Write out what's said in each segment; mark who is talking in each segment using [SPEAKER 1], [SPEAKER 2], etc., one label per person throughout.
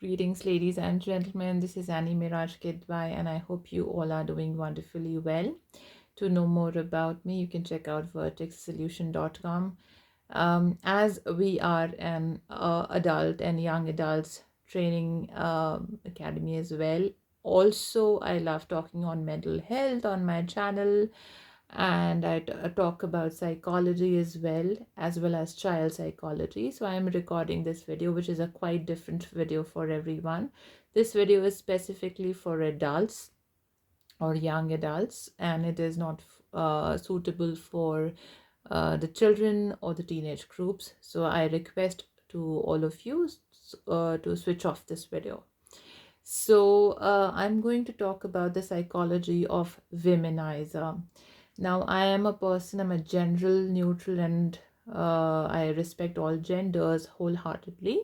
[SPEAKER 1] Greetings, ladies and gentlemen. This is Meraj Kidwai, and I hope you all are doing wonderfully well. To know more about me, you can check out vertexsolution.com. As we are an adult and young adults training academy as well. Also, I love talking on mental health on my channel, and I talk about psychology as well as child psychology. So I am recording this video, which is a quite different video for everyone. This video is specifically for adults or young adults, and it is not suitable for the children or the teenage groups. So I request to all of you to switch off this video. So I'm going to talk about the psychology of womanizer. Now, I am a person, I'm a general, neutral, and I respect all genders wholeheartedly.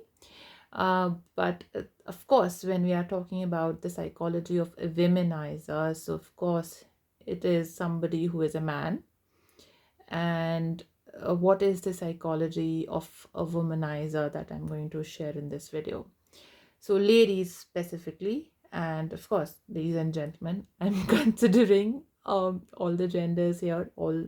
[SPEAKER 1] But of course, when we are talking about the psychology of a womanizer, so of course, it is somebody who is a man. And what is the psychology of a womanizer that I'm going to share in this video? So, ladies specifically, and of course, ladies and gentlemen, I'm considering all the genders here, all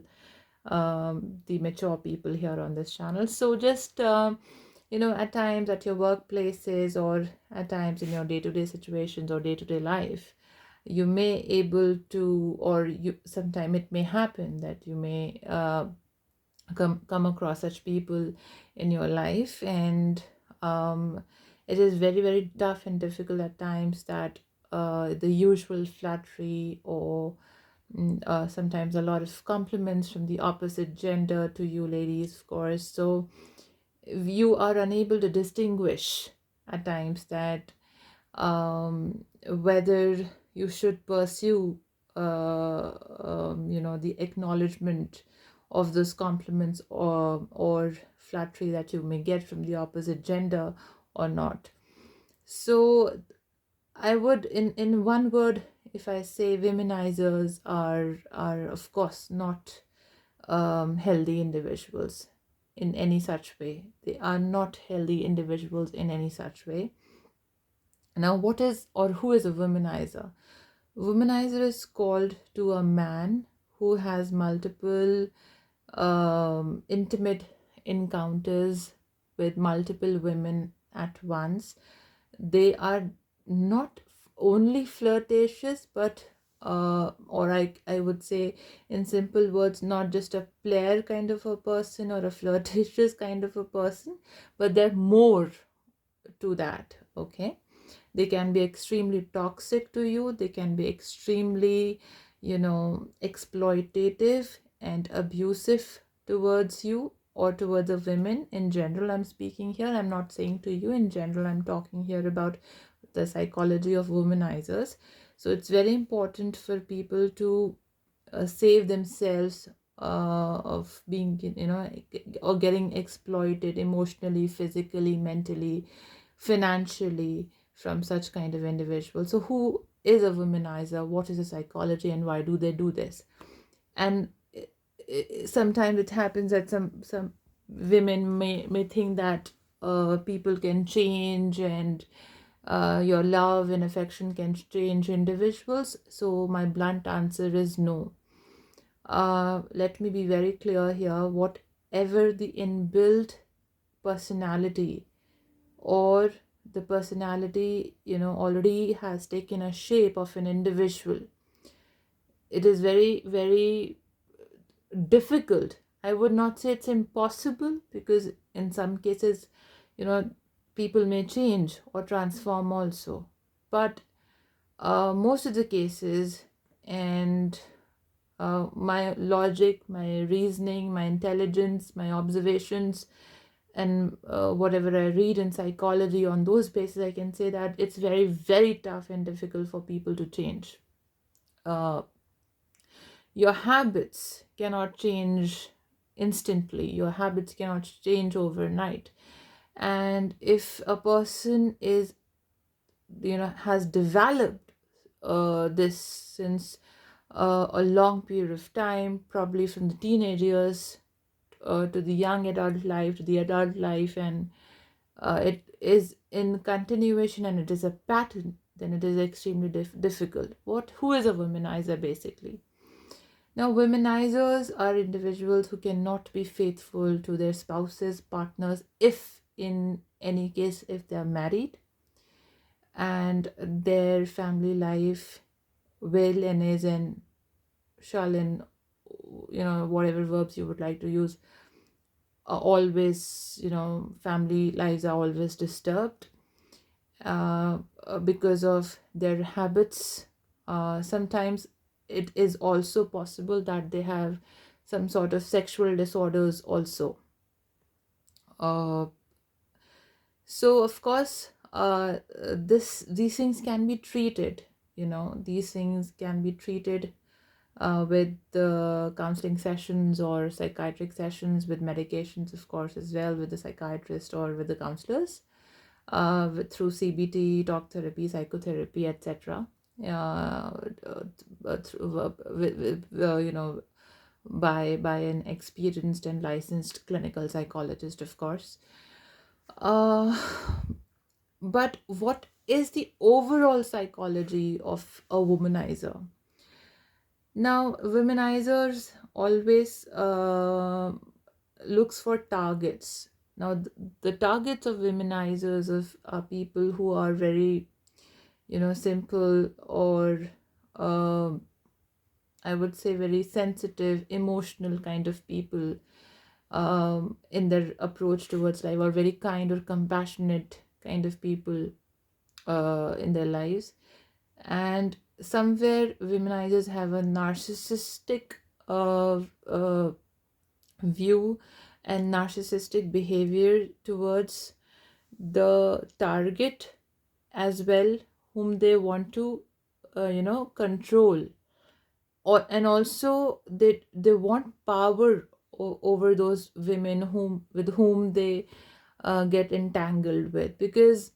[SPEAKER 1] the mature people here on this channel. So, just at times at your workplaces or at times in your day-to-day situations or day-to-day life, you may able to, or you sometime it may happen that you may come across such people in your life, and it is very, very tough and difficult at times that the usual flattery or sometimes a lot of compliments from the opposite gender to you ladies, of course. So you are unable to distinguish at times that whether you should pursue the acknowledgement of those compliments or flattery that you may get from the opposite gender or not. So I would, in one word, if I say, womenizers are of course not healthy individuals in any such way. They are not healthy individuals in any such way. Now, what is or who is a womanizer? Womanizer is called to a man who has multiple intimate encounters with multiple women at once. They are not only flirtatious, but or I would say in simple words, not just a player kind of a person or a flirtatious kind of a person, but they're more to that. Okay, they can be extremely toxic to you, they can be extremely exploitative and abusive towards you or towards the women in general. I'm speaking here, I'm not saying to you, in general I'm talking here about the psychology of womanizers. So it's very important for people to save themselves of being or getting exploited emotionally, physically, mentally, financially from such kind of individuals. So who is a womanizer? What is the psychology and why do they do this? And sometimes it happens that some women may think that people can change, and your love and affection can change individuals. So my blunt answer is no. Let me be very clear here. Whatever the inbuilt personality or the personality already has taken a shape of an individual, it is very, very difficult. I would not say it's impossible, because in some cases people may change or transform also, but most of the cases, and my logic, my reasoning, my intelligence, my observations, and whatever I read in psychology, on those bases I can say that it's very, very tough and difficult for people to change. Your habits cannot change instantly, your habits cannot change overnight. And if a person is has developed this since a long period of time, probably from the teenage years to the young adult life, to the adult life, and it is in continuation and it is a pattern, then it is extremely difficult. Who is a womanizer basically? Now, womanizers are individuals who cannot be faithful to their spouses, partners, if in any case, if they are married, and their family life will and is and shall and, whatever verbs you would like to use, always, family lives are always disturbed because of their habits. Sometimes it is also possible that they have some sort of sexual disorders also. Uh, so of course, these things can be treated. These things can be treated with the counseling sessions or psychiatric sessions, with medications, of course, as well, with the psychiatrist or with the counselors, through CBT, talk therapy, psychotherapy, etc. By an experienced and licensed clinical psychologist, of course. But what is the overall psychology of a womanizer? Now, womanizers always looks for targets. Now, the targets of womanizers are people who are very, simple, or I would say very sensitive, emotional kind of people in their approach towards life, or very kind or compassionate kind of people in their lives. And somewhere womanizers have a narcissistic view and narcissistic behavior towards the target as well, whom they want to control, and also they want power over those women with whom they get entangled with, because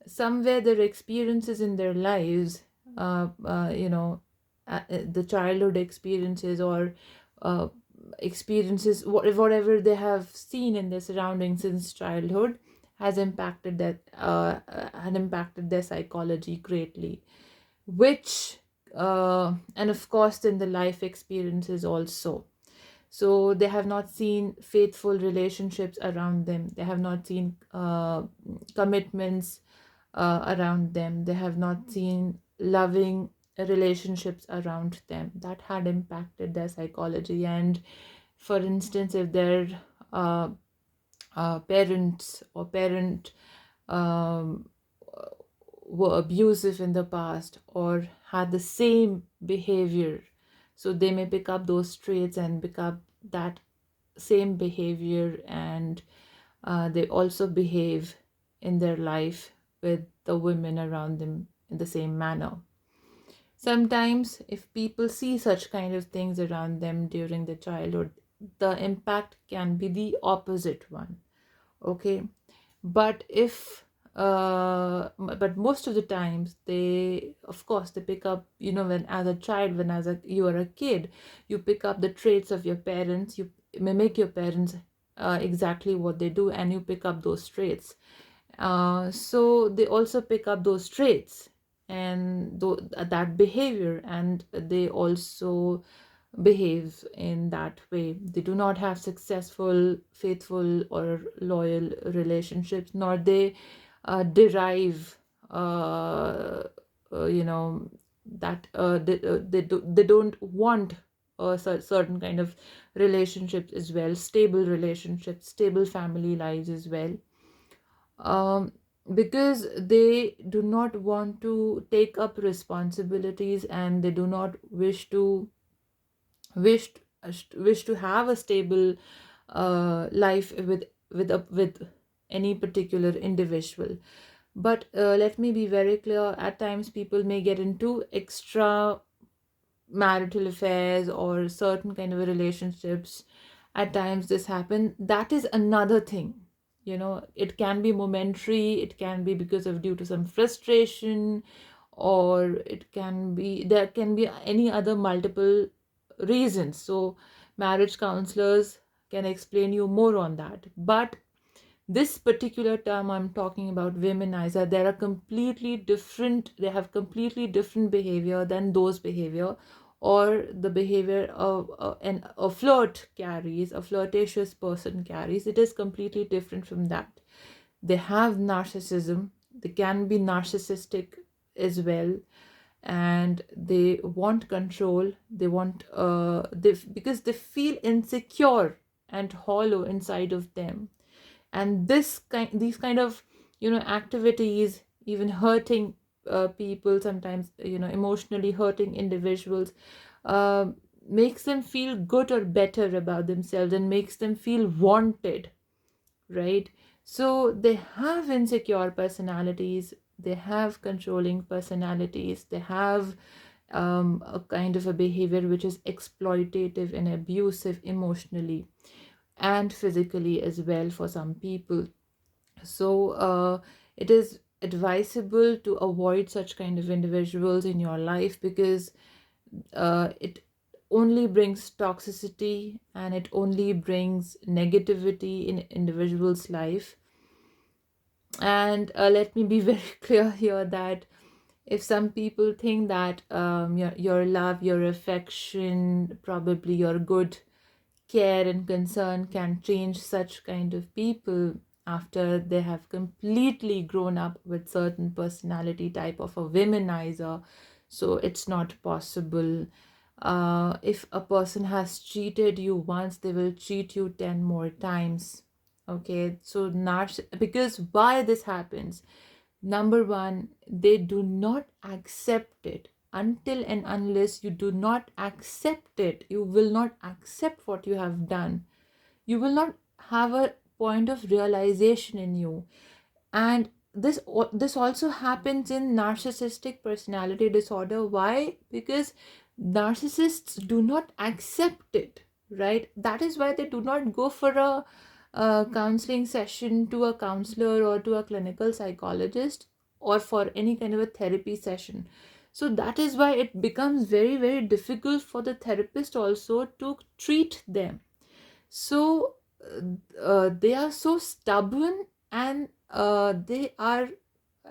[SPEAKER 1] somewhere their experiences in their lives, the childhood experiences, or uh, experiences, whatever they have seen in their surroundings since childhood, has impacted had impacted their psychology greatly, which and of course in the life experiences also. So they have not seen faithful relationships around them, they have not seen commitments around them, they have not seen loving relationships around them, that had impacted their psychology. And for instance, if their uh, parents or parent um, were abusive in the past or had the same behavior, so they may pick up those traits and pick up that same behavior, and they also behave in their life with the women around them in the same manner. Sometimes if people see such kind of things around them during their childhood, the impact can be the opposite one. Okay, but but most of the times, they of course they pick up, when as a child, you are a kid, you pick up the traits of your parents, you mimic your parents exactly what they do, and you pick up those traits. So they also pick up those traits and that behavior, and they also behave in that way. They do not have successful, faithful, or loyal relationships, nor they derive, that they don't want a certain kind of relationships as well, stable relationships, stable family lives as well, um, because they do not want to take up responsibilities, and they do not wish wish to have a stable life with any particular individual. But let me be very clear, at times people may get into extra marital affairs or certain kind of relationships. At times this happen, that is another thing. It can be momentary, it can be because of due to some frustration, or there can be any other multiple reasons. So marriage counselors can explain you more on that. But This particular term I'm talking about, womanizer, they are completely different. They have completely different behavior than those behavior or the behavior of a flirt carries, a flirtatious person carries. It is completely different from that. They have narcissism. They can be narcissistic as well, and they want control. They want because they feel insecure and hollow inside of them. And these kind of activities, even hurting people, sometimes emotionally hurting individuals, uh, makes them feel good or better about themselves and makes them feel wanted, right? So they have insecure personalities, they have controlling personalities, they have a kind of a behavior which is exploitative and abusive emotionally and physically as well for some people. So it is advisable to avoid such kind of individuals in your life, because it only brings toxicity and it only brings negativity in individuals' life. And let me be very clear here that if some people think that your love, your affection, probably your good care and concern can change such kind of people after they have completely grown up with certain personality type of a womanizer, so it's not possible. If a person has cheated you once, they will cheat you 10 more times. Okay, so because why this happens? Number one, they do not accept it. Until and unless you do not accept it, you will not accept what you have done. You will not have a point of realization in you. And this also happens in narcissistic personality disorder. Why? Because narcissists do not accept it, right? That is why they do not go for a counseling session to a counselor or to a clinical psychologist or for any kind of a therapy session. So that is why it becomes very, very difficult for the therapist also to treat them. So they are so stubborn, and they are,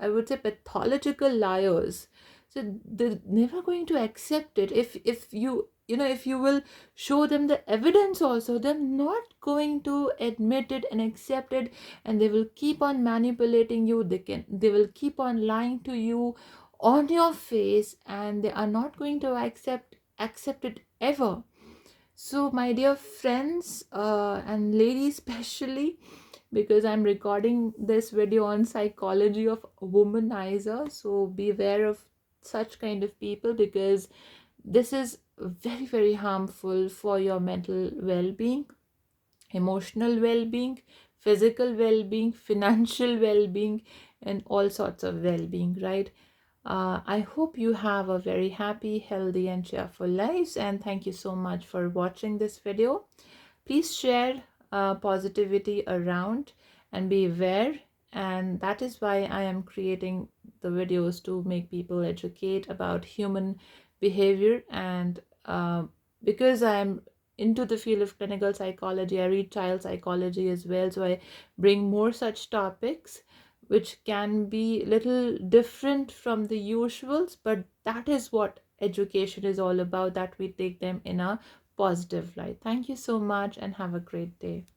[SPEAKER 1] I would say, pathological liars. So they're never going to accept it. If if you will show them the evidence also, they're not going to admit it and accept it, and they will keep on manipulating you. They will keep on lying to you on your face, and they are not going to accept it ever. So, my dear friends, and ladies especially, because I'm recording this video on psychology of womanizer, so beware of such kind of people, because this is very, very harmful for your mental well-being, emotional well-being, physical well-being, financial well-being, and all sorts of well-being, right? I hope you have a very happy, healthy, and cheerful lives. And thank you so much for watching this video. Please share positivity around and be aware. And that is why I am creating the videos, to make people educate about human behavior. And because I'm into the field of clinical psychology, I read child psychology as well. So I bring more such topics which can be little different from the usuals, but that is what education is all about, that we take them in a positive light. Thank you so much and have a great day.